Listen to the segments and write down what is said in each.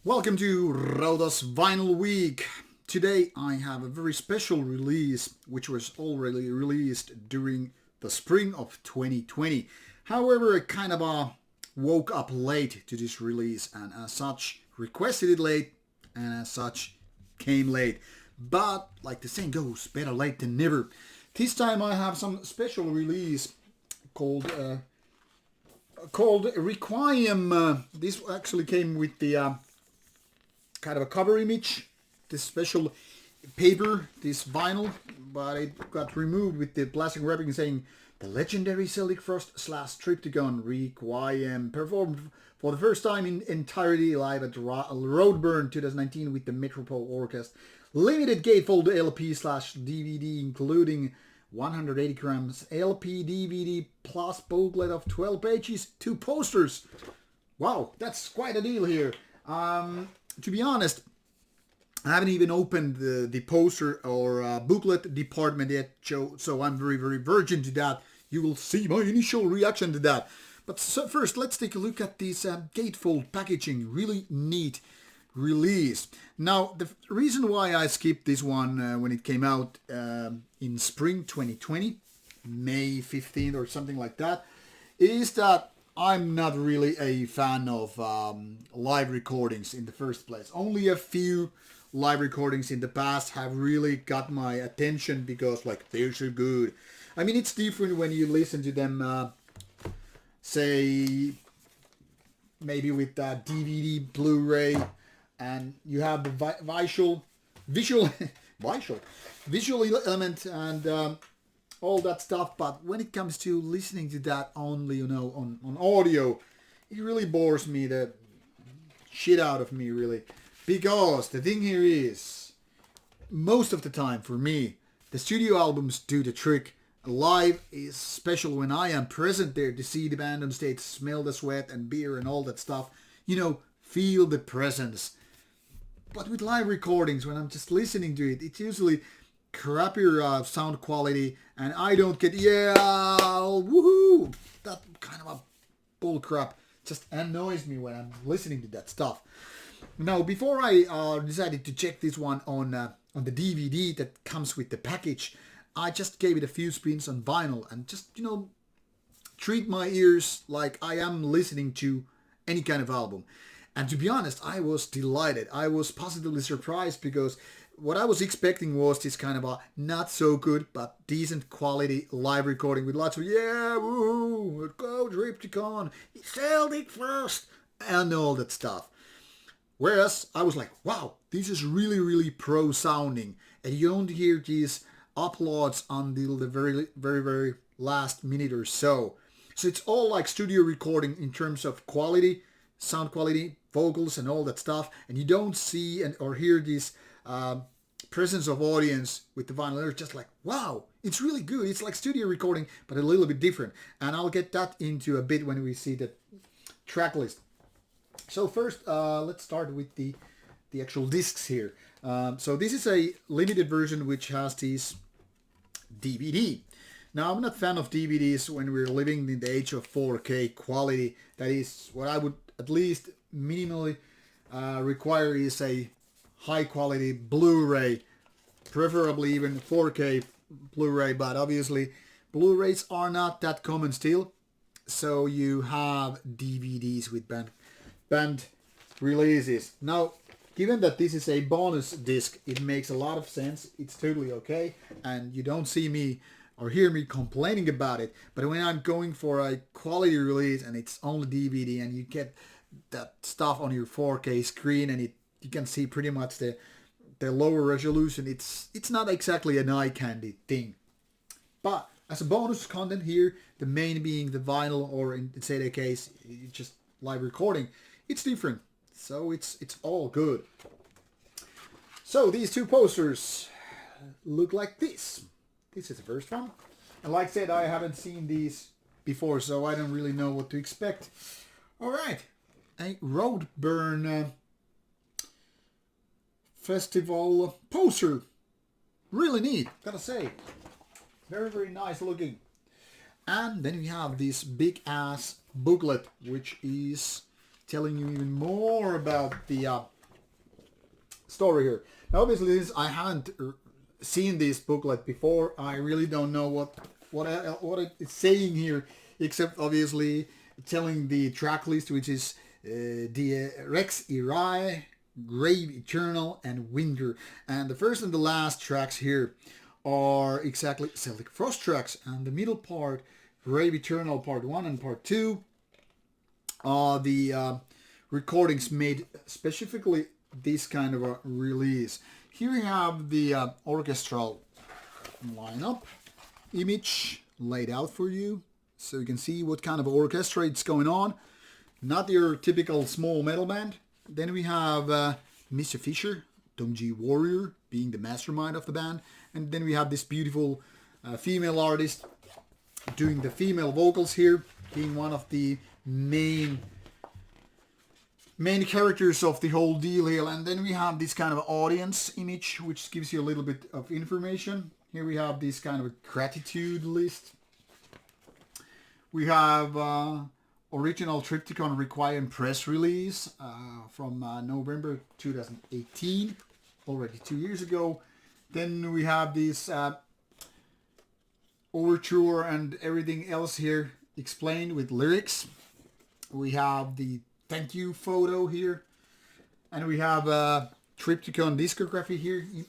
Welcome to Rauta's Vinyl Week. Today I have a very special release which was already released during the spring of 2020. However, I kind of woke up late to this release and as such requested it late and as such came late. But like the saying goes, better late than never. This time I have some special release called Requiem. This actually came with the kind of a cover image, this special paper, this vinyl, but it got removed with the plastic wrapping saying the legendary Celtic Frost / Triptykon Requiem performed for the first time in entirety live at Roadburn 2019 with the Metropole Orchestra. Limited gatefold LP/DVD including 180 grams LP DVD plus booklet of 12 pages, 2 posters. Wow, that's quite a deal here. To be honest, I haven't even opened the poster or booklet department yet, so I'm very, very virgin to that. You will see my initial reaction to that. But first, let's take a look at this gatefold packaging. Really neat release. Now, the reason why I skipped this one when it came out in spring 2020, May 15th or something like that, is that I'm not really a fan of live recordings in the first place. Only a few live recordings in the past have really got my attention because like they're so good. I mean, it's different when you listen to them, say, maybe with DVD, Blu-ray, and you have the visual element and all that stuff, but when it comes to listening to that only, on audio, it really bores me the shit out of me, really. Because the thing here is, most of the time for me, the studio albums do the trick. Live is special when I am present there to see the band on stage, smell the sweat and beer and all that stuff. Feel the presence. But with live recordings, when I'm just listening to it, it's usually crappier sound quality, and I don't get woohoo, that kind of a bull crap just annoys me when I'm listening to that stuff. Now, before I decided to check this one on the DVD that comes with the package, I just gave it a few spins on vinyl and just treat my ears like I am listening to any kind of album. And to be honest, I was delighted. I was positively surprised because what I was expecting was this kind of a not so good but decent quality live recording with lots of woo, go Triptykon, Celtic Frost, and all that stuff. Whereas I was like, wow, this is really, really pro sounding, and you don't hear these uploads until the very, very, very last minute or so. So it's all like studio recording in terms of quality, sound quality, vocals, and all that stuff, and you don't see or hear this presence of audience with the vinyl. It's just like, wow, it's really good. It's like studio recording, but a little bit different. And I'll get that into a bit when we see the track list. So first, let's start with the actual discs here. So this is a limited version which has this DVD. Now, I'm not a fan of DVDs when we're living in the age of 4K quality. That is what I would at least minimally require is a high quality Blu-ray, preferably even 4K Blu-ray, but obviously Blu-rays are not that common still, so you have DVDs with band releases. Now, given that this is a bonus disc, it makes a lot of sense. It's totally okay, and you don't see me or hear me complaining about it. But when I'm going for a quality release and it's only DVD and you get that stuff on your 4K screen and you can see pretty much the lower resolution, it's not exactly an eye candy thing. But as a bonus content here, the main being the vinyl, or in say the case, just live recording, it's different. So it's all good. So these 2 posters look like this. This is the first one. And like I said, I haven't seen these before, so I don't really know what to expect. Alright, a Roadburn festival poster. Really neat, gotta say. Very, very nice looking. And then we have this big ass booklet, which is telling you even more about the story here. Now, obviously, I haven't seen this booklet before. I really don't know what it's saying here, except obviously telling the track list, which is the Rex Irae, Grave Eternal, and Winter. And the first and the last tracks here are exactly Celtic Frost tracks, and the middle part, Grave Eternal Part 1 and Part 2, are the recordings made specifically this kind of a release. Here we have the orchestral lineup image laid out for you, so you can see what kind of orchestra it's going on. Not your typical small metal band. Then we have Mr. Fisher, Tom G. Warrior, being the mastermind of the band. And then we have this beautiful female artist doing the female vocals here, being one of the main characters of the whole deal here. And then we have this kind of audience image, which gives you a little bit of information. Here we have this kind of a gratitude list. We have original Triptykon Requiem press release from November 2018, already 2 years ago. Then we have this Overture and everything else here explained with lyrics. We have the thank you photo here. And we have Triptykon discography here, you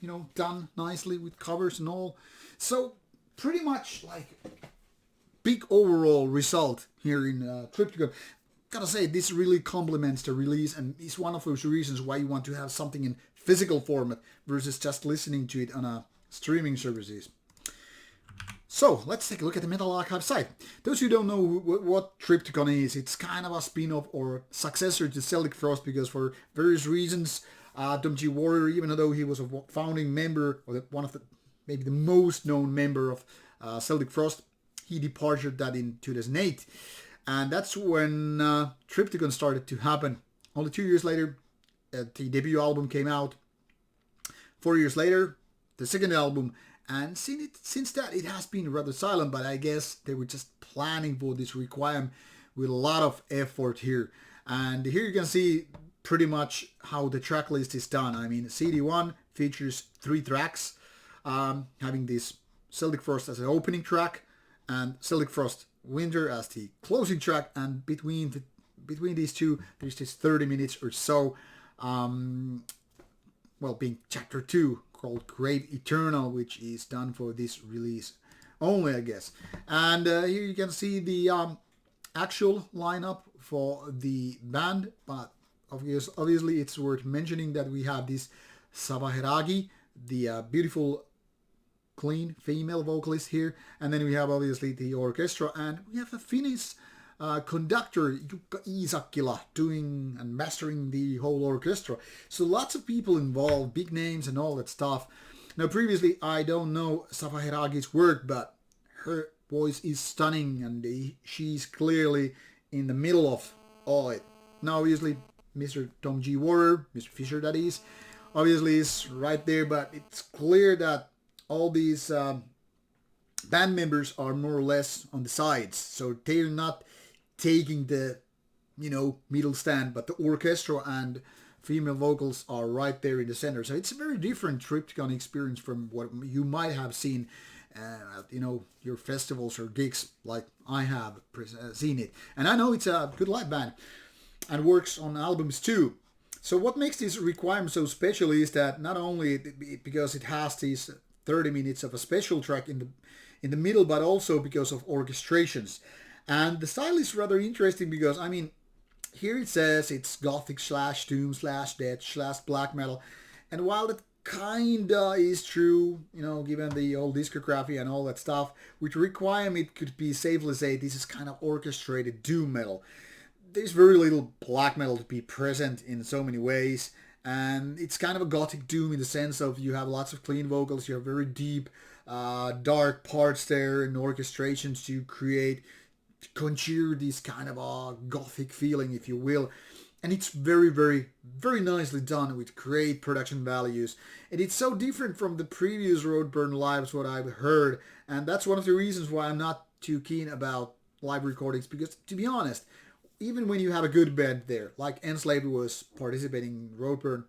know, done nicely with covers and all. So pretty much like big overall result here in Triptykon. Gotta say, this really complements the release and is one of those reasons why you want to have something in physical format versus just listening to it on a streaming services. So let's take a look at the Metal Archive site. Those who don't know what Triptykon is, it's kind of a spin-off or successor to Celtic Frost, because for various reasons, Tom G. Warrior, even though he was a founding member, or one of the maybe the most known member of Celtic Frost, he departed that in 2008. And that's when Triptykon started to happen. Only 2 years later, the debut album came out. 4 years later, the second album. And since that, it has been rather silent, but I guess they were just planning for this Requiem with a lot of effort here. And here you can see pretty much how the track list is done. I mean, CD1 features 3 tracks, having this Celtic Frost as an opening track, and Celtic Frost Winter as the closing track, and between these two, there's this 30 minutes or so, being chapter 2, called Grave Eternal, which is done for this release only, I guess. And here you can see the actual lineup for the band, but obviously it's worth mentioning that we have this Savaheragi, the beautiful clean female vocalist here, and then we have obviously the orchestra, and we have a Finnish conductor Jukka Iisakkila doing and mastering the whole orchestra. So lots of people involved, big names and all that stuff. Now previously I don't know Savahiragi's work, but her voice is stunning, and she's clearly in the middle of all it. Now obviously Mr. Tom G. Warrior, Mr. Fisher that is, obviously is right there, but it's clear that all these band members are more or less on the sides, so they're not taking the middle stand, but the orchestra and female vocals are right there in the center. So it's a very different Triptykon experience from what you might have seen at your festivals or gigs, like I have seen it. And I know it's a good live band and works on albums too. So what makes this Requiem so special is that not only because it has these 30 minutes of a special track in the middle, but also because of orchestrations. And the style is rather interesting because, I mean, here it says it's gothic / doom / death / black metal. And while that kinda is true, given the old discography and all that stuff, with Requiem it could be safely say this is kind of orchestrated doom metal. There's very little black metal to be present in so many ways. And it's kind of a gothic doom in the sense of you have lots of clean vocals, you have very deep, dark parts there and orchestrations to conjure this kind of a gothic feeling, if you will. And it's very, very, very nicely done with great production values. And it's so different from the previous Roadburn lives, what I've heard. And that's one of the reasons why I'm not too keen about live recordings, because to be honest, even when you have a good band there, like Enslaved was participating in Roadburn,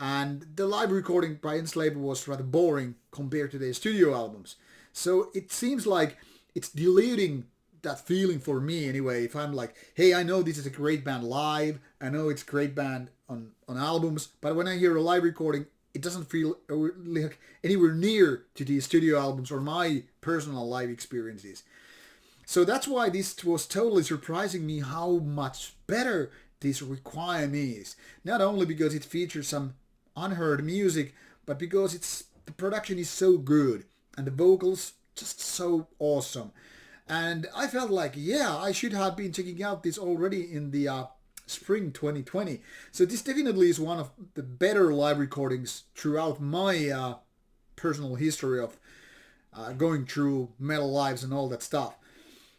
And the live recording by Enslaver was rather boring compared to their studio albums. So it seems like it's diluting that feeling for me anyway. If I'm like, hey, I know this is a great band live, I know it's a great band on albums, but when I hear a live recording, it doesn't feel like anywhere near to the studio albums or my personal live experiences. So that's why this was totally surprising me how much better this Requiem is. Not only because it features some unheard music, but because the production is so good and the vocals just so awesome. And I felt like, yeah, I should have been checking out this already in the spring 2020. So this definitely is one of the better live recordings throughout my personal history of going through metal lives and all that stuff.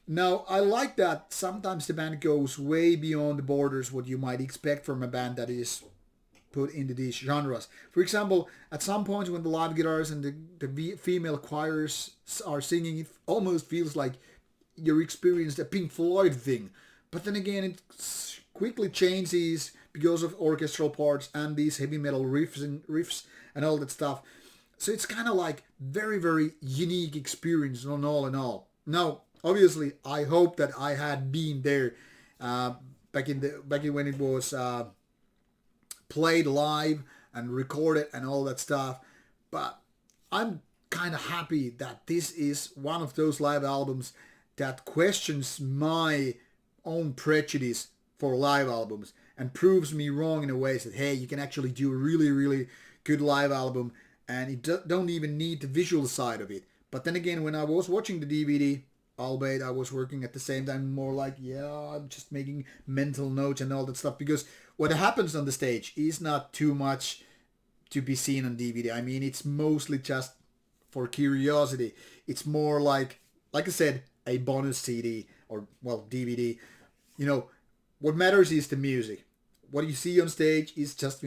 Now, I like that sometimes the band goes way beyond the borders what you might expect from a band that is put into these genres. For example, at some points when the live guitars and the female choirs are singing, it almost feels like you're experiencing a Pink Floyd thing. But then again, it quickly changes because of orchestral parts and these heavy metal riffs and all that stuff. So it's kind of like very, very unique experience on all in all. Now, obviously, I hope that I had been there back in when it was played live and recorded and all that stuff. But I'm kind of happy that this is one of those live albums that questions my own prejudice for live albums and proves me wrong in a way that, hey, you can actually do a really, really good live album and you don't even need the visual side of it. But then again, when I was watching the DVD, albeit I was working at the same time more like, yeah, I'm just making mental notes and all that stuff, because what happens on the stage is not too much to be seen on DVD. I mean, it's mostly just for curiosity. It's more like I said, a bonus CD or, well, DVD. You know, what matters is the music. What you see on stage is just,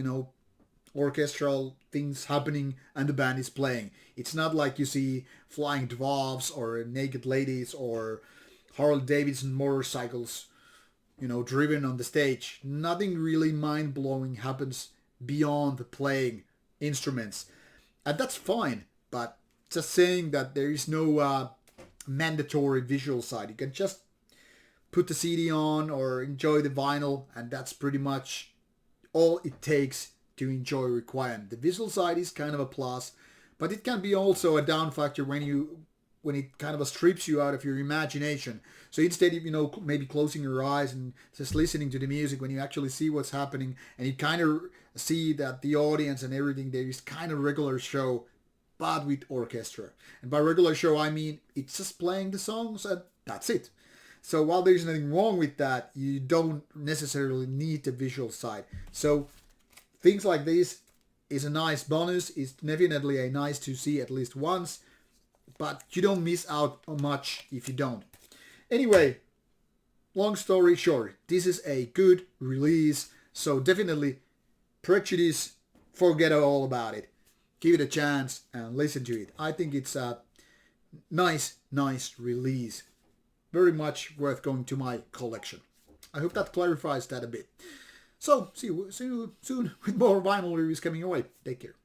orchestral things happening and the band is playing. It's not like you see flying dwarves or naked ladies or Harley Davidson motorcycles, driven on the stage. Nothing really mind-blowing happens beyond playing instruments. And that's fine, but just saying that there is no mandatory visual side. You can just put the CD on or enjoy the vinyl, and that's pretty much all it takes to enjoy Requiem. The visual side is kind of a plus, but it can be also a down factor when it kind of strips you out of your imagination. So instead of, maybe closing your eyes and just listening to the music, when you actually see what's happening and you kind of see that the audience and everything there is kind of regular show, but with orchestra. And by regular show, I mean it's just playing the songs and that's it. So while there's nothing wrong with that, you don't necessarily need the visual side. So things like this is a nice bonus. It's definitely a nice to see at least once, but you don't miss out on much if you don't. Anyway, long story short, this is a good release. So definitely prejudice, forget all about it. Give it a chance and listen to it. I think it's a nice release. Very much worth going to my collection. I hope that clarifies that a bit. So, see you soon with more vinyl reviews coming your way. Take care.